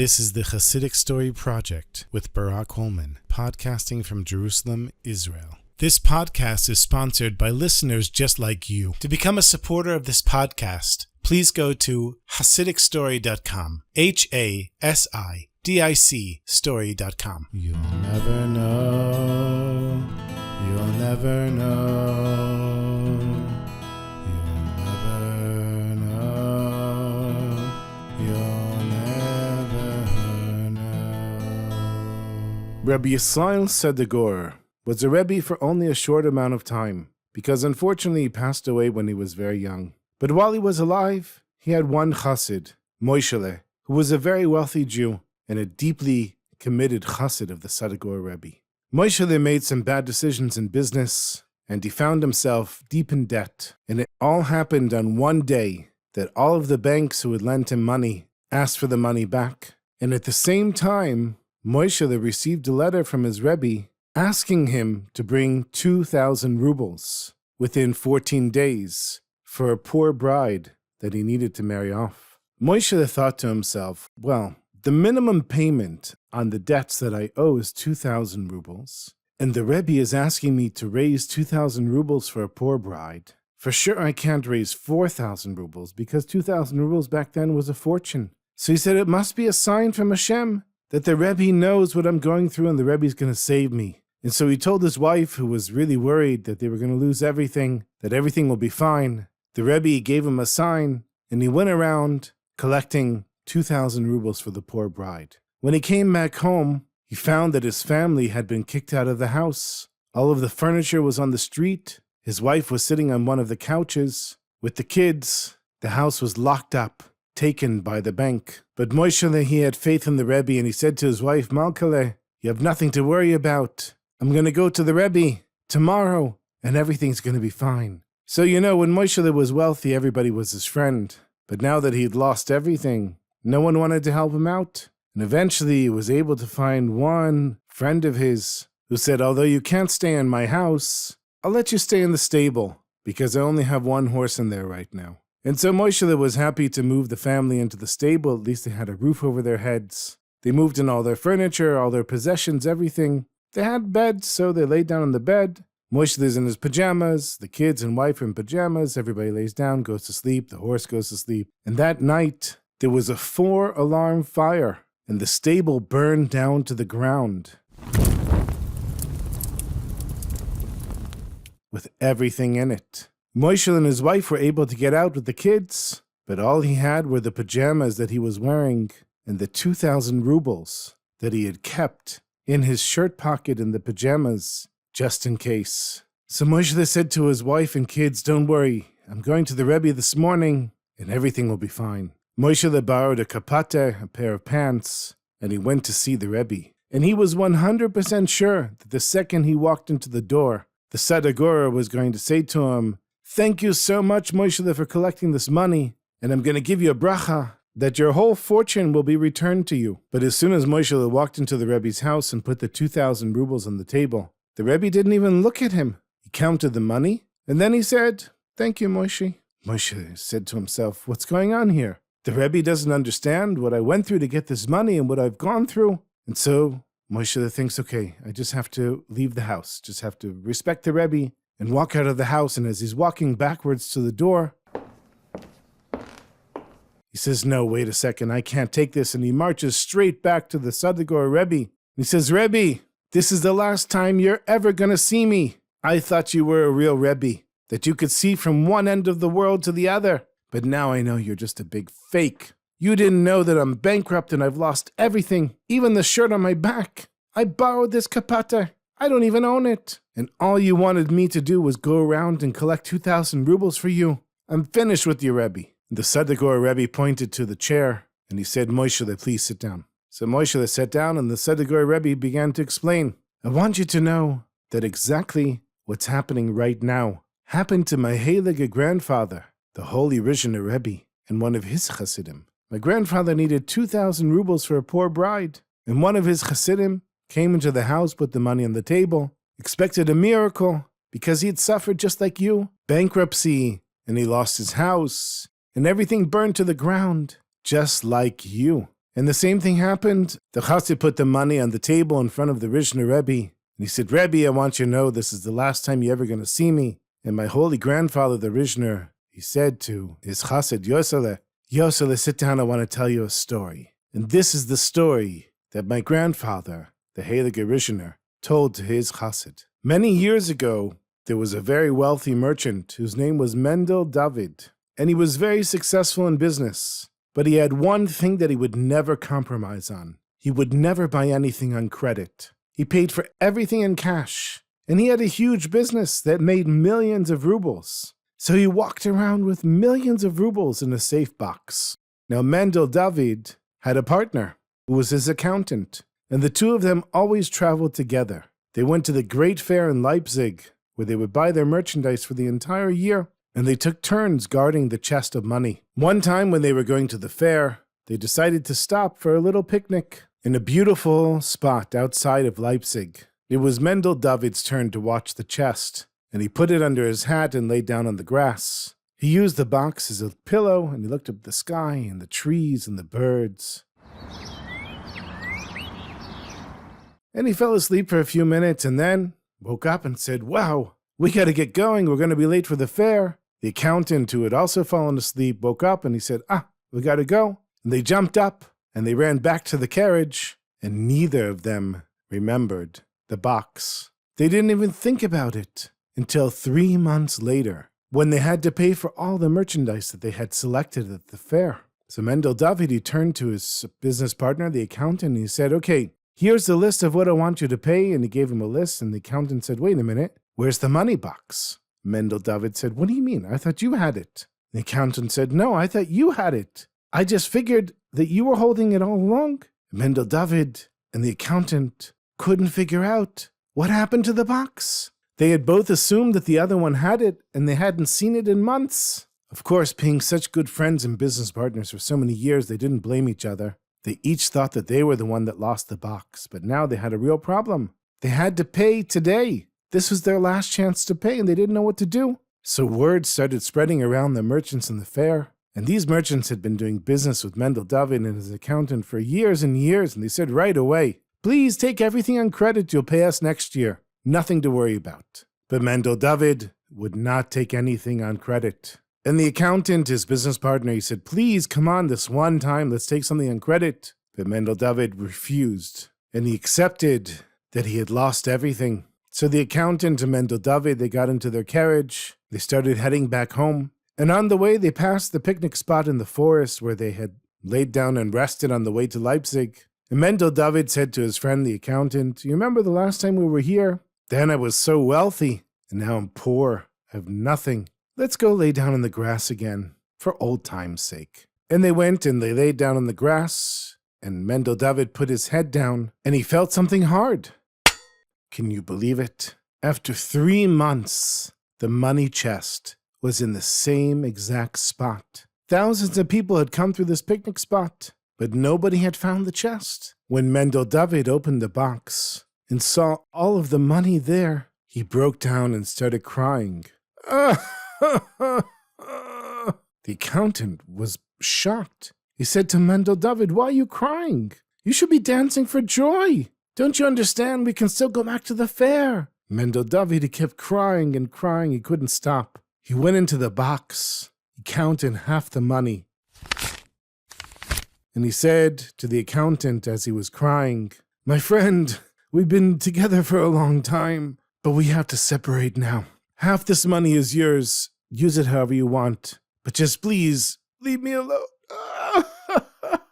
This is the Chassidic Story Project with Barak Hullman, podcasting from Jerusalem, Israel. This podcast is sponsored by listeners just like you. To become a supporter of this podcast, please go to HasidicStory.com, HASIDIC Story.com. You'll never know, you'll never know, you'll never know, you'll never know. Rebbe Yisrael Sedegor was a Rebbe for only a short amount of time, because unfortunately he passed away when he was very young. But while he was alive, he had one Chassid, Moishe, who was a very wealthy Jew and a deeply committed Chassid of the Sedegor Rebbe. Moishe made some bad decisions in business, and he found himself deep in debt. And it all happened on one day that all of the banks who had lent him money asked for the money back. And at the same time, Moishe received a letter from his Rebbe asking him to bring 2,000 rubles within 14 days for a poor bride that he needed to marry off. Moishe thought to himself, well, the minimum payment on the debts that I owe is 2,000 rubles, and the Rebbe is asking me to raise 2,000 rubles for a poor bride. For sure I can't raise 4,000 rubles, because 2,000 rubles back then was a fortune. So he said, it must be a sign from Hashem that the Rebbe knows what I'm going through and the Rebbe's going to save me. And so he told his wife, who was really worried that they were going to lose everything, that everything will be fine. The Rebbe gave him a sign, and he went around collecting 2,000 rubles for the poor bride. When he came back home, he found that his family had been kicked out of the house. All of the furniture was on the street. His wife was sitting on one of the couches with the kids. The house was locked up, taken by the bank. But Moishe, he had faith in the Rebbe, and he said to his wife, Malkale, you have nothing to worry about. I'm going to go to the Rebbe tomorrow, and everything's going to be fine. So, when Moishe was wealthy, everybody was his friend. But now that he'd lost everything, no one wanted to help him out. And eventually he was able to find one friend of his who said, although you can't stay in my house, I'll let you stay in the stable, because I only have one horse in there right now. And so Moishe was happy to move the family into the stable. At least they had a roof over their heads. They moved in all their furniture, all their possessions, everything. They had beds, so they laid down on the bed. Moishe is in his pajamas. The kids and wife are in pajamas. Everybody lays down, goes to sleep. The horse goes to sleep. And that night, there was a 4-alarm fire, and the stable burned down to the ground with everything in it. Moishe and his wife were able to get out with the kids, but all he had were the pajamas that he was wearing and the 2,000 rubles that he had kept in his shirt pocket in the pajamas, just in case. So Moishe said to his wife and kids, don't worry, I'm going to the Rebbe this morning, and everything will be fine. Moishe borrowed a kapate, a pair of pants, and he went to see the Rebbe. And he was 100% sure that the second he walked into the door, the Sedegor was going to say to him, thank you so much, Moishe, for collecting this money, and I'm going to give you a bracha, that your whole fortune will be returned to you. But as soon as Moishe walked into the Rebbe's house and put the 2,000 rubles on the table, the Rebbe didn't even look at him. He counted the money, and then he said, thank you, Moishe. Moishe said to himself, what's going on here? The Rebbe doesn't understand what I went through to get this money and what I've gone through. And so Moishe thinks, okay, I just have to leave the house, just have to respect the Rebbe and walk out of the house. And as he's walking backwards to the door, he says, no, wait a second, I can't take this. And he marches straight back to the Sedegor Rebbe. He says, Rebbe, this is the last time you're ever going to see me. I thought you were a real Rebbe, that you could see from one end of the world to the other. But now I know you're just a big fake. You didn't know that I'm bankrupt and I've lost everything, even the shirt on my back. I borrowed this kapata. I don't even own it. And all you wanted me to do was go around and collect 2,000 rubles for you. I'm finished with you, Rebbe. The Sedegor Rebbe pointed to the chair, and he said, Moishe, please sit down. So Moishe sat down, and the Sedegor Rebbe began to explain, I want you to know that exactly what's happening right now happened to my heilige grandfather, the holy Rishon Rebbe, and one of his Chassidim. My grandfather needed 2,000 rubles for a poor bride, and one of his Chassidim came into the house, put the money on the table, expected a miracle, because he had suffered just like you, bankruptcy, and he lost his house, and everything burned to the ground, just like you. And the same thing happened. The Chassid put the money on the table in front of the Rishner Rebbe. And he said, Rebbe, I want you to know this is the last time you're ever going to see me. And my holy grandfather, the Rishner, he said to his Chassid, Yosele, sit down, I want to tell you a story. And this is the story that my grandfather, the Heilige Rishner, told to his Chassid. Many years ago, there was a very wealthy merchant whose name was Mendel David, and he was very successful in business. But he had one thing that he would never compromise on. He would never buy anything on credit. He paid for everything in cash, and he had a huge business that made millions of rubles. So he walked around with millions of rubles in a safe box. Now Mendel David had a partner who was his accountant, and the two of them always traveled together. They went to the great fair in Leipzig, where they would buy their merchandise for the entire year, and they took turns guarding the chest of money. One time when they were going to the fair, they decided to stop for a little picnic in a beautiful spot outside of Leipzig. It was Mendel David's turn to watch the chest, and he put it under his hat and lay down on the grass. He used the box as a pillow, and he looked up at the sky and the trees and the birds. And he fell asleep for a few minutes and then woke up and said, wow, we got to get going. We're going to be late for the fair. The accountant, who had also fallen asleep, woke up and he said, we got to go. And they jumped up and they ran back to the carriage, and neither of them remembered the box. They didn't even think about it until 3 months later, when they had to pay for all the merchandise that they had selected at the fair. So Mendel David, he turned to his business partner, the accountant, and he said, okay, here's the list of what I want you to pay. And he gave him a list, and the accountant said, wait a minute, where's the money box? Mendel David said, what do you mean? I thought you had it. The accountant said, no, I thought you had it. I just figured that you were holding it all along. Mendel David and the accountant couldn't figure out what happened to the box. They had both assumed that the other one had it, and they hadn't seen it in months. Of course, being such good friends and business partners for so many years, they didn't blame each other. They each thought that they were the one that lost the box, but now they had a real problem. They had to pay today. This was their last chance to pay, and they didn't know what to do. So word started spreading around the merchants in the fair, and these merchants had been doing business with Mendel David and his accountant for years and years, and they said right away, please take everything on credit, you'll pay us next year. Nothing to worry about. But Mendel David would not take anything on credit. And the accountant, his business partner, he said, please, come on, this one time, let's take something on credit. But Mendel David refused, and he accepted that he had lost everything. So the accountant and Mendel David, they got into their carriage, they started heading back home, and on the way they passed the picnic spot in the forest where they had laid down and rested on the way to Leipzig. And Mendel David said to his friend, the accountant, you remember the last time we were here? Then I was so wealthy, and now I'm poor. I have nothing. Let's go lay down in the grass again, for old time's sake. And they went and they laid down in the grass, and Mendel David put his head down, and he felt something hard. Can you believe it? After 3 months, the money chest was in the same exact spot. Thousands of people had come through this picnic spot, but nobody had found the chest. When Mendel David opened the box and saw all of the money there, he broke down and started crying. The accountant was shocked. He said to Mendel David, why are you crying? You should be dancing for joy. Don't you understand? We can still go back to the fair. Mendel David, he kept crying and crying. He couldn't stop. He went into the box. He counted half the money. And he said to the accountant as he was crying, my friend, we've been together for a long time, but we have to separate now. Half this money is yours. Use it however you want. But just please, leave me alone.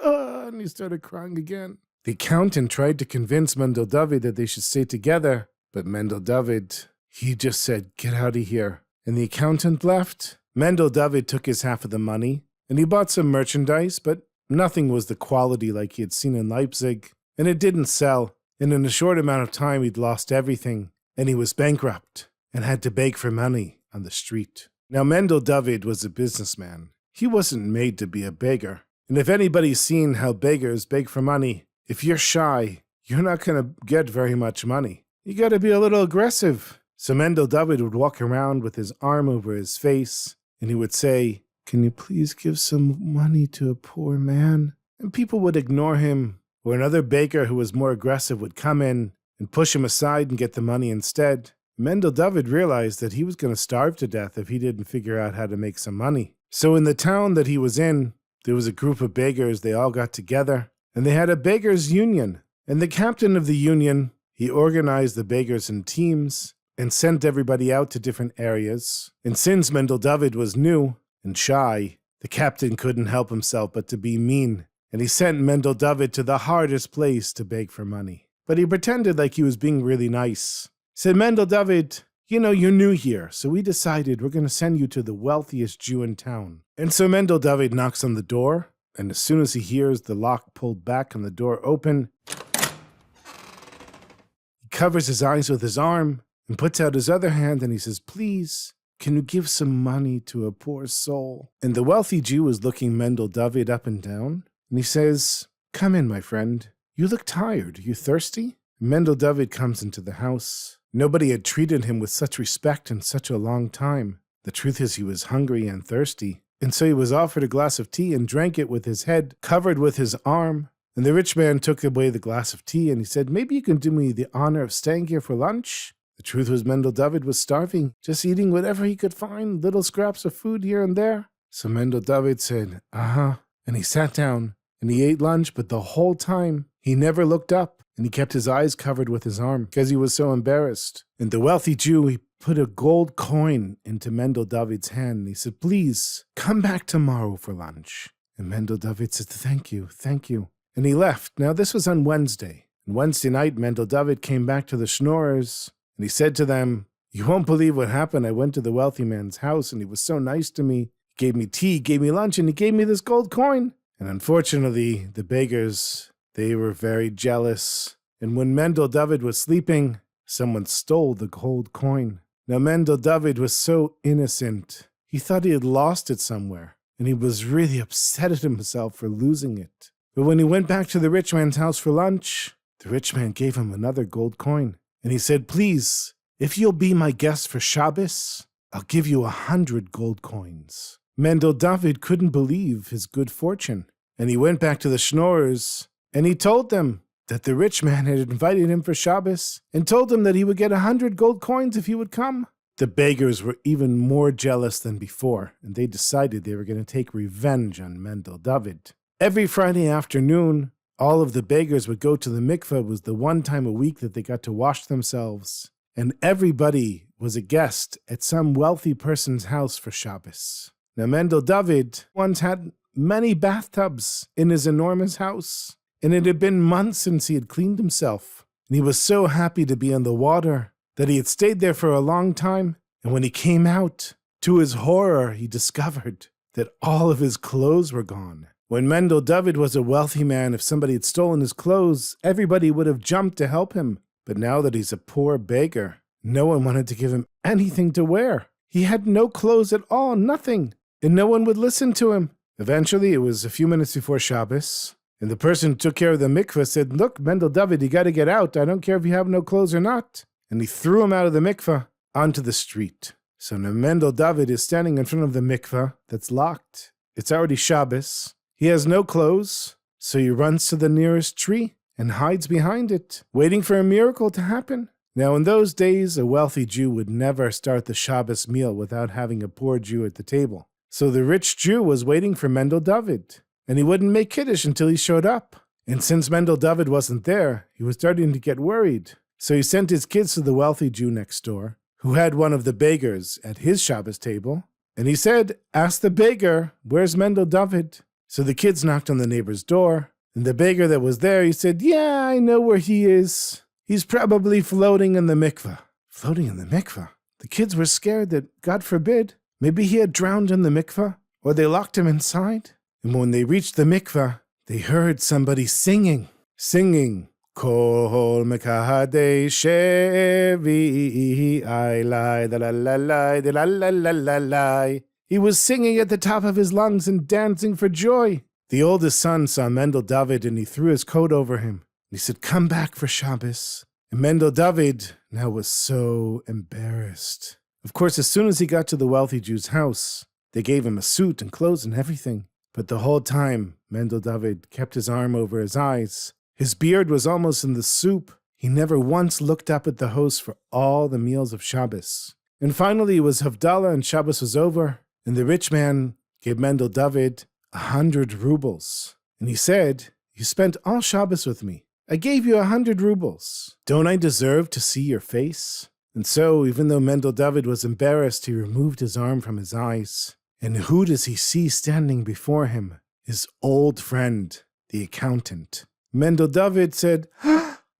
And he started crying again. The accountant tried to convince Mendel David that they should stay together, but Mendel David, he just said, get out of here. And the accountant left. Mendel David took his half of the money, and he bought some merchandise, but nothing was the quality like he had seen in Leipzig, and it didn't sell. And in a short amount of time, he'd lost everything, and he was bankrupt and had to beg for money on the street. Now, Mendel David was a businessman. He wasn't made to be a beggar. And if anybody's seen how beggars beg for money, if you're shy, you're not going to get very much money. You got to be a little aggressive. So Mendel David would walk around with his arm over his face, and he would say, can you please give some money to a poor man? and people would ignore him, or another baker who was more aggressive would come in and push him aside and get the money instead. Mendel David realized that he was going to starve to death if he didn't figure out how to make some money. So in the town that he was in, there was a group of beggars. They all got together, and they had a beggars' union. And the captain of the union, he organized the beggars in teams and sent everybody out to different areas. And since Mendel David was new and shy, the captain couldn't help himself but to be mean. And he sent Mendel David to the hardest place to beg for money. But he pretended like he was being really nice. He said, Mendel David, you're new here, so we decided we're going to send you to the wealthiest Jew in town. And so Mendel David knocks on the door, and as soon as he hears the lock pulled back and the door open, he covers his eyes with his arm and puts out his other hand and he says, please, can you give some money to a poor soul? And the wealthy Jew is looking Mendel David up and down, and he says, come in, my friend. You look tired. Are you thirsty? Mendel David comes into the house. Nobody had treated him with such respect in such a long time. The truth is he was hungry and thirsty, and so he was offered a glass of tea and drank it with his head covered with his arm. And the rich man took away the glass of tea and he said, maybe you can do me the honor of staying here for lunch? The truth was Mendel David was starving, just eating whatever he could find, little scraps of food here and there. So Mendel David said, and he sat down and he ate lunch, but the whole time he never looked up. And he kept his eyes covered with his arm because he was so embarrassed. And the wealthy Jew, he put a gold coin into Mendel David's hand. And he said, please, come back tomorrow for lunch. And Mendel David said, thank you. And he left. Now, this was on Wednesday. And Wednesday night, Mendel David came back to the Schnorrers. And he said to them, you won't believe what happened. I went to the wealthy man's house, and he was so nice to me. He gave me tea, gave me lunch, and he gave me this gold coin. And unfortunately, the beggars, they were very jealous, and when Mendel David was sleeping, someone stole the gold coin. Now Mendel David was so innocent. He thought he had lost it somewhere, and he was really upset at himself for losing it. But when he went back to the rich man's house for lunch, the rich man gave him another gold coin, and he said, please, if you'll be my guest for Shabbos, I'll give you 100 gold coins. Mendel David couldn't believe his good fortune, and he went back to the Schnorrers, and he told them that the rich man had invited him for Shabbos and told him that he would get 100 gold coins if he would come. The beggars were even more jealous than before, and they decided they were going to take revenge on Mendel David. Every Friday afternoon, all of the beggars would go to the mikveh. It was the one time a week that they got to wash themselves, and everybody was a guest at some wealthy person's house for Shabbos. Now, Mendel David once had many bathtubs in his enormous house, and it had been months since he had cleaned himself, and he was so happy to be in the water that he had stayed there for a long time, and when he came out, to his horror, he discovered that all of his clothes were gone. When Mendel David was a wealthy man, if somebody had stolen his clothes, everybody would have jumped to help him. But now that he's a poor beggar, no one wanted to give him anything to wear. He had no clothes at all, nothing, and no one would listen to him. Eventually, it was a few minutes before Shabbos, and the person who took care of the mikveh said, look, Mendel David, you got to get out. I don't care if you have no clothes or not. And he threw him out of the mikveh onto the street. So now Mendel David is standing in front of the mikveh that's locked. It's already Shabbos. He has no clothes, so he runs to the nearest tree and hides behind it, waiting for a miracle to happen. Now, in those days, a wealthy Jew would never start the Shabbos meal without having a poor Jew at the table. So the rich Jew was waiting for Mendel David, and he wouldn't make Kiddush until he showed up. And since Mendel David wasn't there, he was starting to get worried. So he sent his kids to the wealthy Jew next door, who had one of the beggars at his Shabbos table, and he said, ask the beggar, where's Mendel David? So the kids knocked on the neighbor's door, and the beggar that was there, he said, yeah, I know where he is. He's probably floating in the mikveh. Floating in the mikveh? The kids were scared that, God forbid, maybe he had drowned in the mikveh, or they locked him inside. And when they reached the mikveh, they heard somebody singing. Kol mekadei shevi ailai da la la la da la la la la la. He was singing at the top of his lungs and dancing for joy. The oldest son saw Mendel David, and he threw his coat over him. He said, come back for Shabbos. And Mendel David now was so embarrassed. Of course, as soon as he got to the wealthy Jew's house, they gave him a suit and clothes and everything. But the whole time, Mendel David kept his arm over his eyes. His beard was almost in the soup. He never once looked up at the host for all the meals of Shabbos. And finally it was Havdalah and Shabbos was over, and the rich man gave Mendel David 100 rubles. And he said, "You spent all Shabbos with me. I gave you 100 rubles. Don't I deserve to see your face?" And so, even though Mendel David was embarrassed, he removed his arm from his eyes. And who does he see standing before him? His old friend, the accountant. Mendel David said,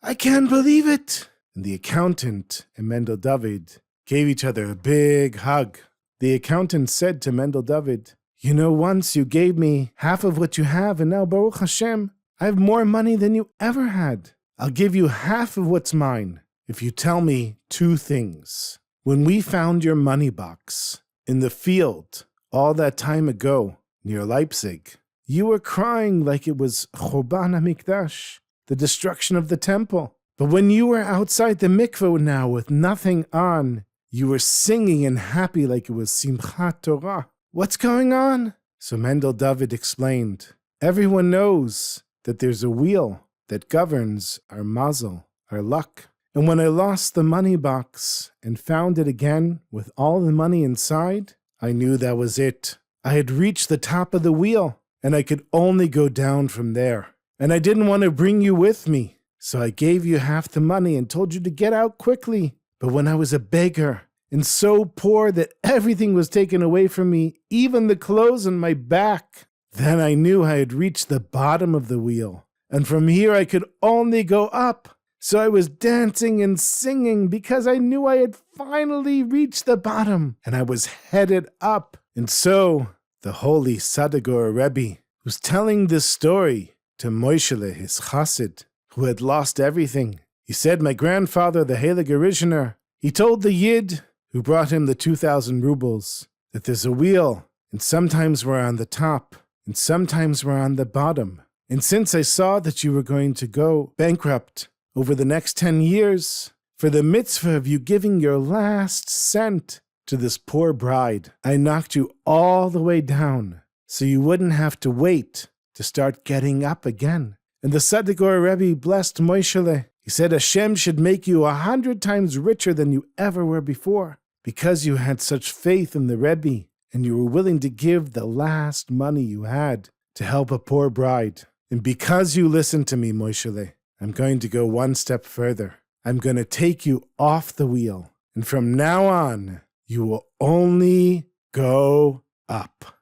"I can't believe it." And the accountant and Mendel David gave each other a big hug. The accountant said to Mendel David, "You know, once you gave me half of what you have, and now, Baruch Hashem, I have more money than you ever had. I'll give you half of what's mine if you tell me 2 things. When we found your money box in the field all that time ago near Leipzig, you were crying like it was Choban HaMikdash, the destruction of the temple. But when you were outside the mikveh now with nothing on, you were singing and happy like it was Simchat Torah. What's going on?" So Mendel David explained, "Everyone knows that there's a wheel that governs our mazel, our luck. And when I lost the money box and found it again with all the money inside, I knew that was it. I had reached the top of the wheel, and I could only go down from there. And I didn't want to bring you with me, so I gave you half the money and told you to get out quickly. But when I was a beggar, and so poor that everything was taken away from me, even the clothes on my back, then I knew I had reached the bottom of the wheel, and from here I could only go up. So I was dancing and singing because I knew I had finally reached the bottom, and I was headed up." And so the holy Sadegor Rebbe was telling this story to Moishe, his Chassid, who had lost everything. He said, "My grandfather, the Heilige Rishner, he told the Yid who brought him the 2,000 rubles that there's a wheel, and sometimes we're on the top, and sometimes we're on the bottom. And since I saw that you were going to go bankrupt over the next 10 years, for the mitzvah of you giving your last cent to this poor bride, I knocked you all the way down, so you wouldn't have to wait to start getting up again." And the Sadegor Rebbe blessed Moishe. He said, "Hashem should make you 100 times richer than you ever were before, because you had such faith in the Rebbe, and you were willing to give the last money you had to help a poor bride. And because you listened to me, Moishe, I'm going to go one step further. I'm going to take you off the wheel, and from now on, you will only go up."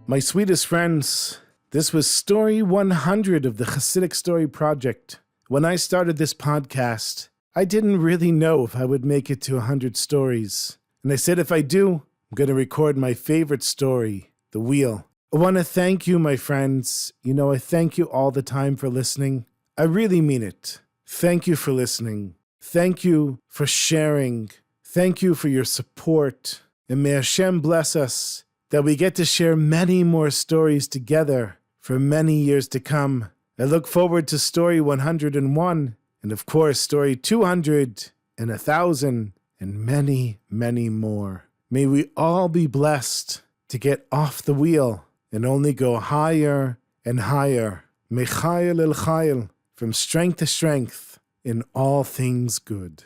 My sweetest friends, this was story 100 of the Chassidic Story project. When I started this podcast, I didn't really know if I would make it to 100 stories. And I said, if I do, I'm going to record my favorite story, The Wheel. I want to thank you, my friends. I thank you all the time for listening. I really mean it. Thank you for listening. Thank you for sharing. Thank you for your support. And may Hashem bless us that we get to share many more stories together for many years to come. I look forward to story 101, and of course, story 200 and 1,000, and many, many more. May we all be blessed to get off the wheel and only go higher and higher. Mechayel el chayel, from strength to strength, in all things good.